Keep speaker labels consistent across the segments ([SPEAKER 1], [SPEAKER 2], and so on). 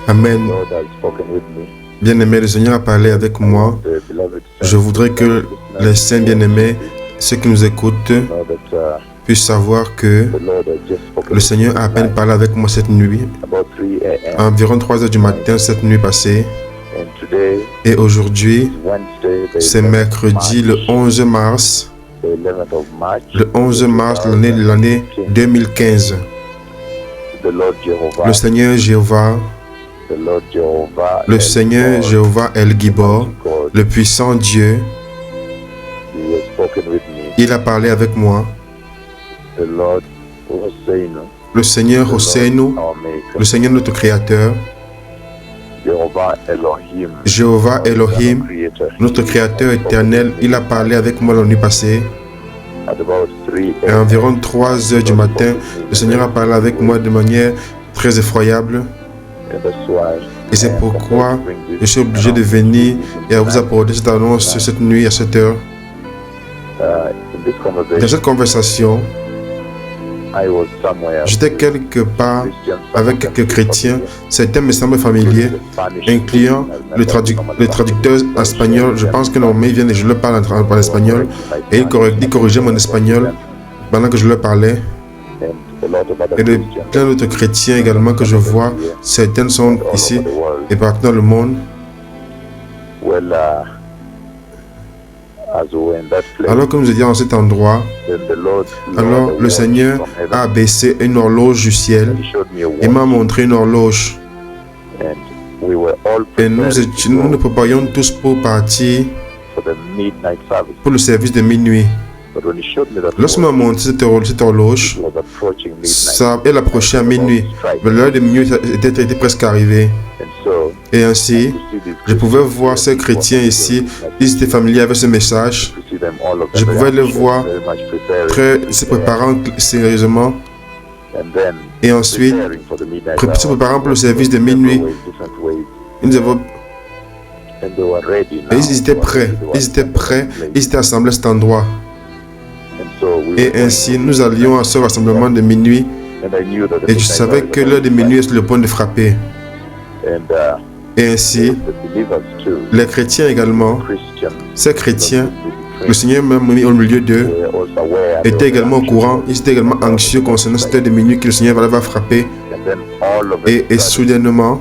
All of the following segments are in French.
[SPEAKER 1] Amen. Bien-aimé, le Seigneur a parlé avec moi. Je voudrais que les saints bien-aimés, ceux qui nous écoutent, puissent savoir que le Seigneur a à peine parlé avec moi cette nuit, à environ 3 heures du matin, cette nuit passée. Et aujourd'hui, c'est mercredi, le 11 mars. Le 11 mars de l'année 2015. Le Seigneur Jéhovah, le Seigneur Jéhovah El Gibor, le puissant Dieu, il a parlé avec moi. Le Seigneur Hosseinu, le Seigneur notre Créateur, Jéhovah Elohim, notre Créateur éternel, il a parlé avec moi la nuit passée. Et à environ 3 heures du matin, le Seigneur a parlé avec moi de manière très effroyable. Et c'est pourquoi je suis obligé de venir et à vous apporter cette annonce cette nuit à 7 heures. Dans cette conversation, j'étais quelque part avec quelques chrétiens. Certains me semblent familiers, incluant le traducteur espagnol. Je pense que normalement il vient et je leur parle en espagnol. Et il corrigeait mon espagnol pendant que je leur parlais. Et de plein d'autres chrétiens également que je vois. Certains sont ici et partout dans le monde. Alors que nous étions en cet endroit, alors le Seigneur a abaissé une horloge du ciel et m'a montré une horloge. Et nous nous préparions tous pour partir pour le service de minuit. Lorsqu'il m'a montré cette horloge, elle approchait à minuit. Mais l'heure de minuit était presque arrivée. Et ainsi, je pouvais voir ces chrétiens ici, ils étaient familiers avec ce message. Je pouvais les voir se préparant sérieusement. Et ensuite, se préparant pour le service de minuit. Ils étaient prêts, ils étaient assemblés à cet endroit. Et ainsi, nous allions à ce rassemblement de minuit. Et je savais que l'heure de minuit est sur le point de frapper. Et ainsi, les chrétiens également, ces chrétiens, le Seigneur m'a mis au milieu d'eux, étaient également au courant, ils étaient également anxieux concernant cette heure de minuit que le Seigneur va frapper. Et soudainement,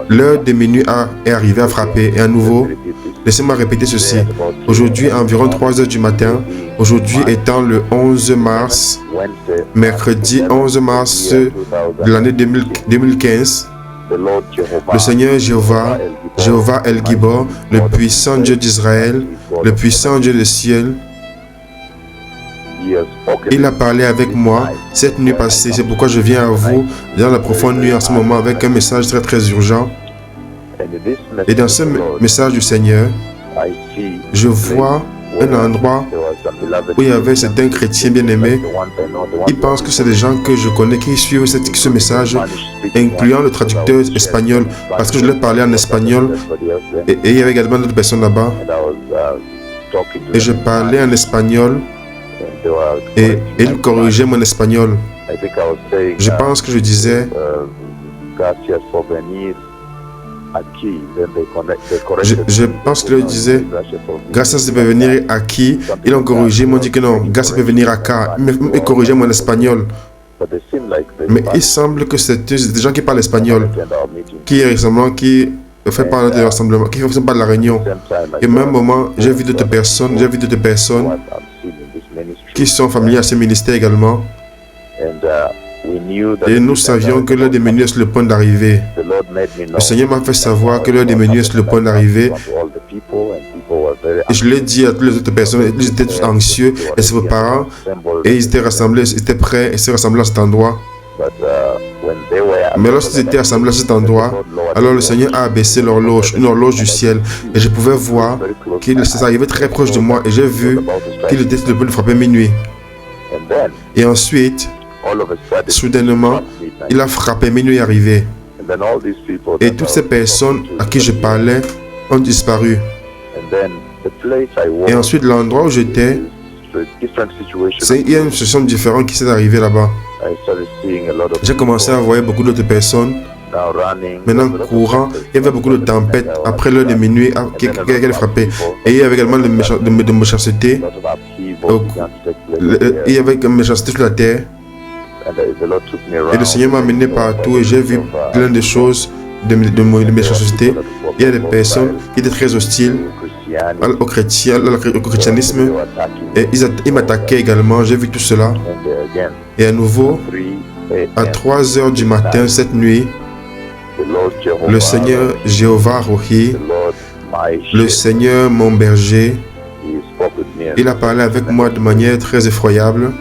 [SPEAKER 1] l'heure de minuit est arrivée à frapper. Et à nouveau, laissez-moi répéter ceci. Aujourd'hui, à environ 3 heures du matin, aujourd'hui étant le 11 mars, mercredi 11 mars de l'année 2015, le Seigneur Jéhovah, Jéhovah El Gibor, le puissant Dieu d'Israël, le puissant Dieu du ciel, il a parlé avec moi cette nuit passée. C'est pourquoi je viens à vous dans la profonde nuit en ce moment avec un message très très urgent. Et dans ce message du Seigneur, je vois un endroit où il y avait certains chrétiens bien-aimés. Ils pensent que c'est des gens que je connais qui suivent ce message, incluant le traducteur espagnol, parce que je leur parlais en espagnol. Et il y avait également d'autres personnes là-bas. Et je parlais en espagnol. Et ils corrigeaient mon espagnol. Je pense que je disais je pense que je disais grâce peut venir à qui. Ils ont corrigé, ils m'ont dit que non, grâce peut venir à car. Ils corrigeaient mon espagnol. Mais il semble que c'est des gens qui parlent espagnol, qui ne fait pas de rassemblement, qui ne font pas de la réunion. Et au même moment, j'ai vu d'autres personnes qui sont familiers à ce ministère également. Et nous savions que l'heure des minuit est sur le point d'arriver. Le Seigneur m'a fait savoir que l'heure des minuit est sur le point d'arriver. Et je l'ai dit à toutes les autres personnes, ils étaient tous anxieux et ses parents, et ils étaient rassemblés, ils étaient prêts et se rassembler à cet endroit. Mais lorsqu'ils étaient assemblés à cet endroit, alors le Seigneur a abaissé l'horloge, une horloge du ciel, et je pouvais voir qu'il arrivait très proche de moi, et j'ai vu qu'il était sur le point de frapper minuit. Et ensuite, soudainement, il a frappé, minuit est arrivé. Et toutes ces personnes à qui je parlais ont disparu. Et ensuite, l'endroit où j'étais, il y a une situation différente qui s'est arrivée là-bas. J'ai commencé à voir beaucoup d'autres personnes maintenant courant. Il y avait beaucoup de tempêtes après l'heure de minuit qui allait frapper. Et il y avait également de méchanceté. Il y avait une méchanceté sur la terre. Et le Seigneur m'a amené partout et j'ai vu plein de choses de méchanceté. Il y a des personnes qui étaient très hostiles au christianisme. Et ils m'attaquaient également. J'ai vu tout cela. Et à nouveau, à 3 h du matin, cette nuit, le Seigneur Jéhovah Rohi, le Seigneur mon berger, il a parlé avec moi de manière très effroyable.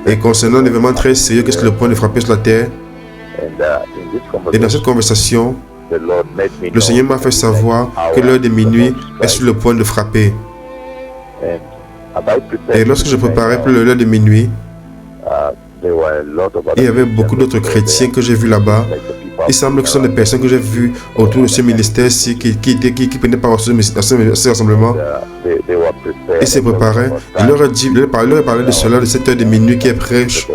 [SPEAKER 1] Et concernant l'événement très sérieux, qu'est-ce que le point de frapper sur la terre? Et dans cette conversation, le Seigneur m'a fait savoir que l'heure de minuit est sur le point de frapper. Et lorsque je préparais pour l'heure de minuit, il y avait beaucoup d'autres chrétiens que j'ai vus là-bas. Il semble que ce sont des personnes que j'ai vues autour de ce ministère-ci qui prenaient part à ce rassemblement. Ils se préparaient. Il leur a parlé de cela, de cette heure de minuit qui est proche.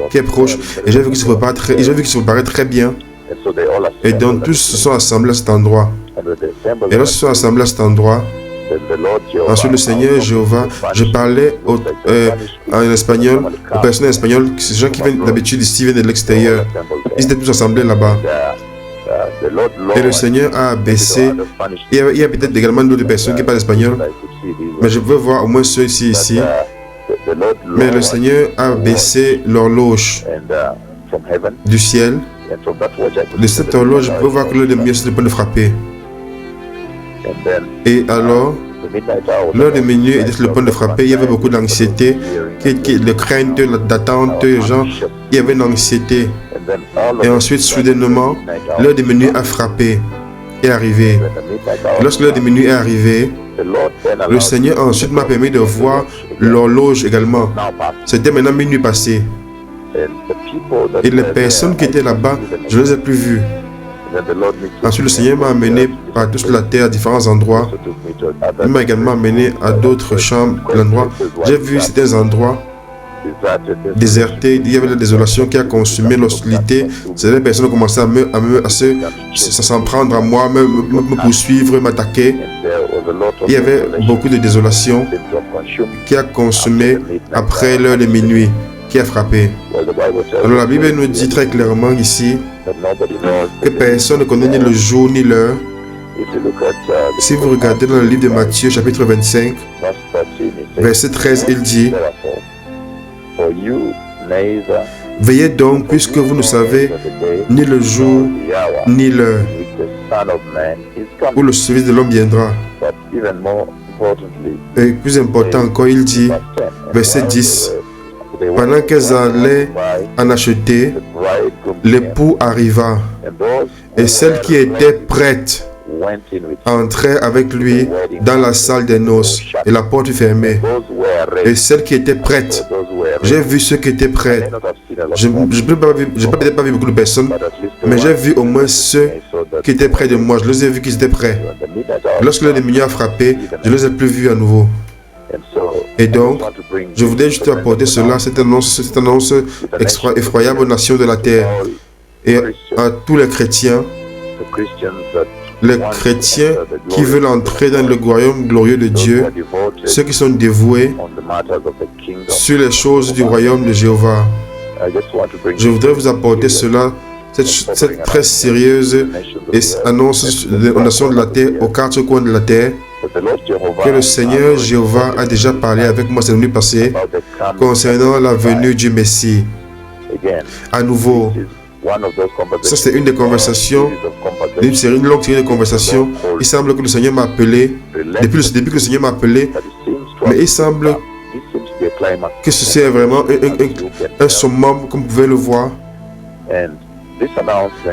[SPEAKER 1] Et j'ai vu qu'ils se préparaient très bien. Et donc tous se sont assemblés à cet endroit. Et lorsqu'ils se sont assemblés à cet endroit, ensuite le Seigneur Jéhovah, je parlais en espagnol, aux personnes espagnoles, ces gens qui viennent d'habitude ici, viennent de l'extérieur. Ils étaient tous assemblés là-bas. Et le Seigneur a abaissé. Il y a peut-être également d'autres personnes qui parlent espagnol, mais je veux voir au moins ceux-ci ici. Mais le Seigneur a abaissé l'horloge du ciel. De cette horloge, je peux voir que l'heure de minuit est sur le point de frapper. Et alors, l'heure de minuit était sur le point de frapper. Il y avait beaucoup d'anxiété, de crainte, d'attente, les gens. Il y avait une anxiété. Et ensuite, soudainement, l'heure de minuit a frappé, est arrivée. Lorsque l'heure de minuit est arrivée, le Seigneur ensuite m'a permis de voir l'horloge également. C'était maintenant minuit passé. Et les personnes qui étaient là-bas, je ne les ai plus vues. Ensuite, le Seigneur m'a amené partout sur la terre à différents endroits. Il m'a également amené à d'autres chambres, l'endroit. J'ai vu certains endroits désertés. Il y avait la désolation qui a consumé l'hostilité. Certaines personnes ont commencé à s'en prendre à moi, me poursuivre, m'attaquer. Il y avait beaucoup de désolation qui a consumé après l'heure de minuit, qui a frappé. Alors la Bible nous dit très clairement ici que personne ne connaît ni le jour ni l'heure. Si vous regardez dans le livre de Matthieu chapitre 25, verset 13, il dit: veillez donc, puisque vous ne savez ni le jour ni l'heure où le service de l'homme viendra. Et plus important encore, il dit, verset 10, pendant qu'elles allaient en acheter, l'époux arriva, et celles qui étaient prêtes entraient avec lui dans la salle des noces, et la porte fermée. Et celles qui étaient prêtes, j'ai vu ceux qui étaient prêts. Je n'ai peut-être pas vu beaucoup de personnes, mais j'ai vu au moins ceux qui étaient près de moi. Je les ai vus qu'ils étaient prêts. Lorsque l'heure de minuit a frappé, je ne les ai plus vus à nouveau. Et donc, je voudrais juste apporter cela, cette annonce effroyable aux nations de la terre et à tous les chrétiens qui veulent entrer dans le royaume glorieux de Dieu, ceux qui sont dévoués sur les choses du royaume de Jéhovah. Je voudrais vous apporter cela, cette très sérieuse annonce aux nations de la terre, aux 4 coins de la terre, que le Seigneur Jéhovah a déjà parlé avec moi cette nuit passée concernant la venue du Messie. À nouveau, ça c'est une des conversations, une longue série de conversations. Il semble que le Seigneur m'a appelé, depuis que le Seigneur m'a appelé, mais il semble que ceci est vraiment un summum, comme vous pouvez le voir.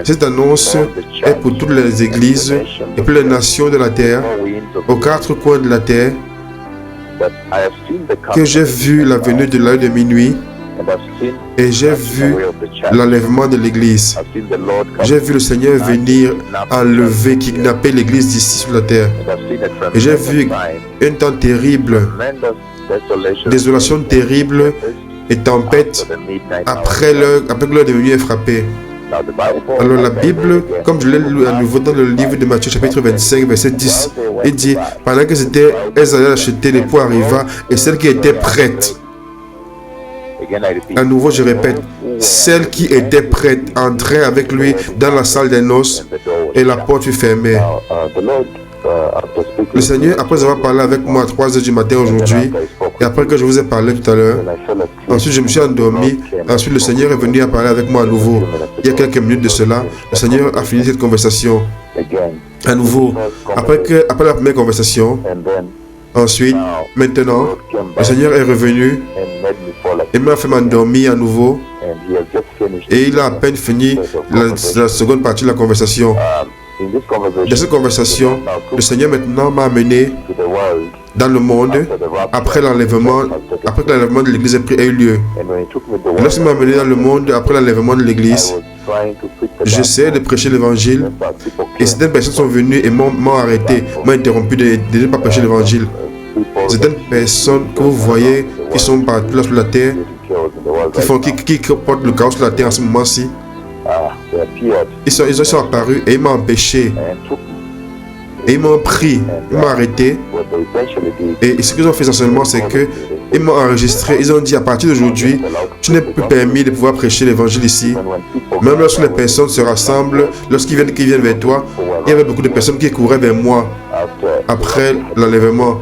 [SPEAKER 1] Cette annonce est pour toutes les églises et pour les nations de la terre, aux 4 coins de la terre, que j'ai vu la venue de l'heure de minuit et j'ai vu l'enlèvement de l'église. J'ai vu le Seigneur venir enlever, kidnapper l'église d'ici sur la terre. Et j'ai vu un temps terrible, désolation terrible et tempête après que l'heure de minuit est frappée. Alors la Bible, comme je l'ai lu à nouveau dans le livre de Matthieu chapitre 25, verset 10, il dit, pendant qu'elles allaient acheter, l'époux arriva et celle qui était prête. À nouveau, je répète, celle qui était prête entrait avec lui dans la salle des noces et la porte fut fermée. Le Seigneur, après avoir parlé avec moi à 3 heures du matin aujourd'hui, et après que je vous ai parlé tout à l'heure, ensuite je me suis endormi, ensuite le Seigneur est venu à parler avec moi à nouveau. Il y a quelques minutes de cela, le Seigneur a fini cette conversation. À nouveau, après la première conversation, ensuite, maintenant, le Seigneur est revenu et m'a fait m'endormir à nouveau. Et il a à peine fini la seconde partie de la conversation. Dans cette conversation, le Seigneur maintenant m'a amené dans le monde après que l'enlèvement de l'église ait eu lieu. Et lorsqu'il m'a amené dans le monde après l'enlèvement de l'église, j'essayais de prêcher l'évangile et certaines personnes sont venues et m'ont arrêté, m'ont interrompu de ne pas prêcher l'évangile. Certaines personnes que vous voyez qui sont partout là sur la terre, qui portent le chaos sur la terre en ce moment-ci, ils sont apparus et ils m'ont empêché. Et ils m'ont pris, ils m'ont arrêté. Et ce qu'ils ont fait essentiellement, c'est qu'ils m'ont enregistré. Ils ont dit à partir d'aujourd'hui, tu n'es plus permis de pouvoir prêcher l'évangile ici. Même lorsque les personnes se rassemblent, lorsqu'ils viennent vers toi, il y avait beaucoup de personnes qui couraient vers moi après l'enlèvement.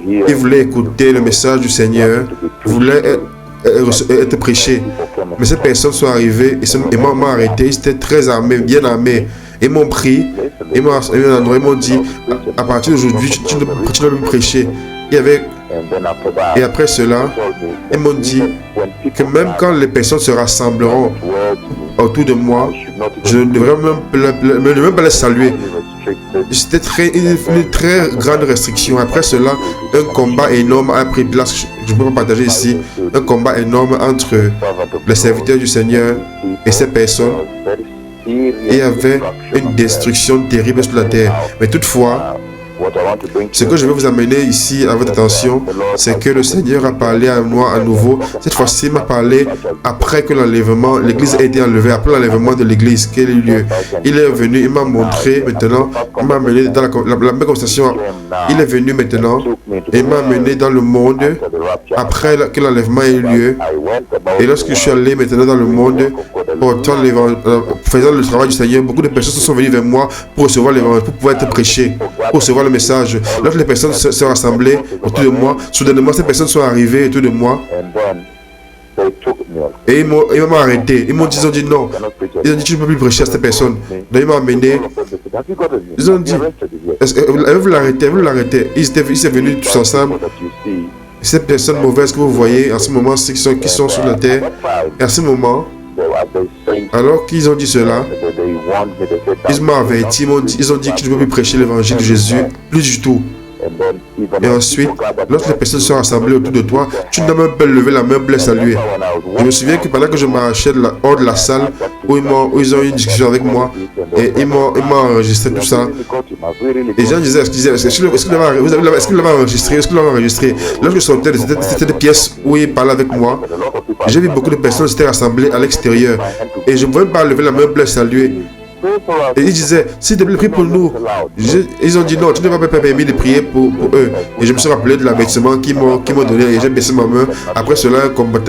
[SPEAKER 1] Ils voulaient écouter le message du Seigneur, voulaient être prêchés. Mais ces personnes sont arrivées et m'ont arrêté. Ils étaient très armés, bien armés. Ils m'ont pris, ils m'ont dit, à partir d'aujourd'hui, tu ne peux plus prêcher. Et après cela, ils m'ont dit que même quand les personnes se rassembleront autour de moi, je ne devrais même pas les saluer. C'était une très grande restriction. Après cela, un combat énorme a pris place. Je ne peux pas partager ici. Un combat énorme entre les serviteurs du Seigneur et ces personnes. Et il y avait une destruction terrible sur la terre. Mais toutefois, ce que je veux vous amener ici à votre attention, c'est que le Seigneur a parlé à moi à nouveau. Cette fois-ci, il m'a parlé après que l'enlèvement, l'église a été enlevée, après l'enlèvement de l'église qui a eu lieu. Il est venu, il m'a montré maintenant, il m'a amené dans la même conversation. Il est venu maintenant et il m'a amené dans le monde après que l'enlèvement ait eu lieu. Et lorsque je suis allé maintenant dans le monde, faisant le travail du Seigneur, beaucoup de personnes sont venues vers moi pour recevoir l'évangile, pour pouvoir être prêchées, pour recevoir le message. Lorsque les personnes se rassemblaient autour de moi, soudainement ces personnes sont arrivées autour de moi et ils m'ont arrêté. Ils m'ont dit non. Ils ont dit tu ne peux plus prêcher à cette personne. Donc ils m'ont amené. Ils ont dit vous l'arrêtez. Ils étaient venus tous ensemble. Ces personnes mauvaises que vous voyez en ce moment, qui sont sur la terre, et à ce moment, alors qu'ils ont dit cela, ils m'ont averti, ils ont dit que tu ne peux plus prêcher l'évangile de Jésus, plus du tout. Et ensuite, lorsque les personnes sont rassemblées autour de toi, tu ne dois même pas lever la main pour les saluer. Je me souviens que pendant que je marchais hors de la salle, où ils ont eu une discussion avec moi, et ils m'ont enregistré tout ça. Et les gens disaient, est-ce que vous l'avez enregistré? Lorsque je sortais, c'était des pièces où ils parlaient avec moi. J'ai vu beaucoup de personnes s'étaient rassemblées à l'extérieur. Et je ne pouvais pas lever la main pour les saluer. Et ils disaient, s'il te plaît, prie pour nous. Ils ont dit non, tu ne vas pas permis de prier pour eux. Et je me suis rappelé de l'avertissement qu'ils m'ont donné et j'ai baissé ma main. Après cela, un combat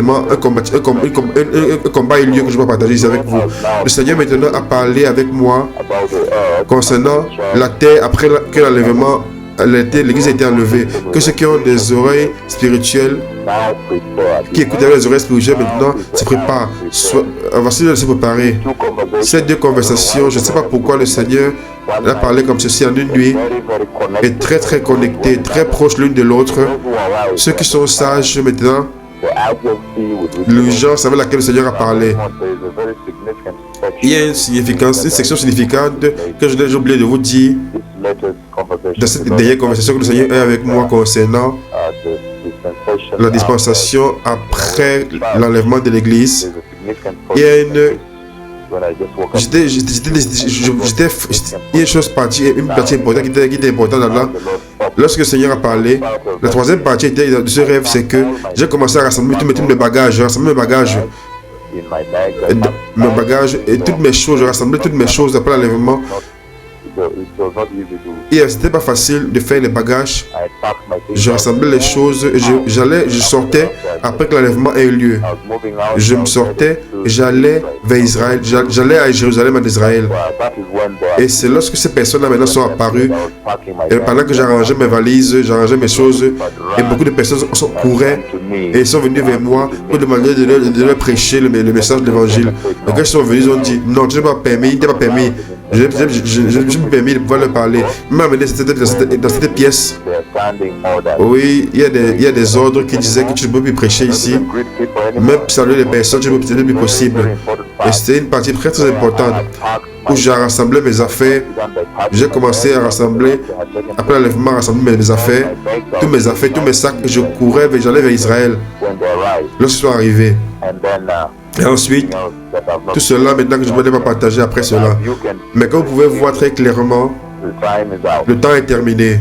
[SPEAKER 1] a eu lieu que je vais partager ici avec vous. Le Seigneur maintenant a parlé avec moi concernant la terre après que l'enlèvement, l'église a été enlevée. Que ceux qui ont des oreilles spirituelles, qui écoutent avec les oreilles spirituelles maintenant, se préparent. Voici de se préparer. Ces deux conversations, je ne sais pas pourquoi le Seigneur a parlé comme ceci en une nuit, et très très connectés, très proches l'une de l'autre. Ceux qui sont sages maintenant, l'urgence avec laquelle le Seigneur a parlé. Il y a une section significante que j'ai oublié de vous dire dans cette dernière conversation que le Seigneur a avec moi concernant la dispensation après l'enlèvement de l'église. Il y a il y a une chose partie importante qui était importante là. Lorsque le Seigneur a parlé, la troisième partie de ce rêve, c'est que j'ai commencé à rassembler tous mes bagages. J'ai rassemblé mes bagages. Mes bagages et toutes mes choses. J'ai rassemblé toutes mes choses après l'enlèvement. Et c'était pas facile de faire les bagages. Je rassemblais les choses. Je sortais après que l'enlèvement ait eu lieu. Je me sortais, j'allais vers Israël. J'allais à Jérusalem en Israël. Et c'est lorsque ces personnes-là maintenant sont apparues, et pendant que j'arrangeais mes valises, j'arrangeais mes choses, et beaucoup de personnes couraient et sont venues vers moi pour demander de leur prêcher le message de l'évangile. Et quand ils sont venus, ils ont dit non, tu n'es pas permis, il n'est pas permis. Je me suis permis de pouvoir leur parler. Il m'a amené dans cette pièce. Oui, il y a des ordres qui disaient que tu ne peux plus prêcher ici. Même saluer les personnes, ce n'est plus possible. Et c'était une partie très très importante où j'ai rassemblé mes affaires. J'ai commencé à rassembler, après l'enlèvement, à rassembler mes affaires, tous mes sacs, et je courais, j'allais vers Israël. Lorsqu'ils sont arrivés. Et ensuite, tout cela, maintenant que je ne peux pas partager après cela. Mais comme vous pouvez voir très clairement, le temps est terminé.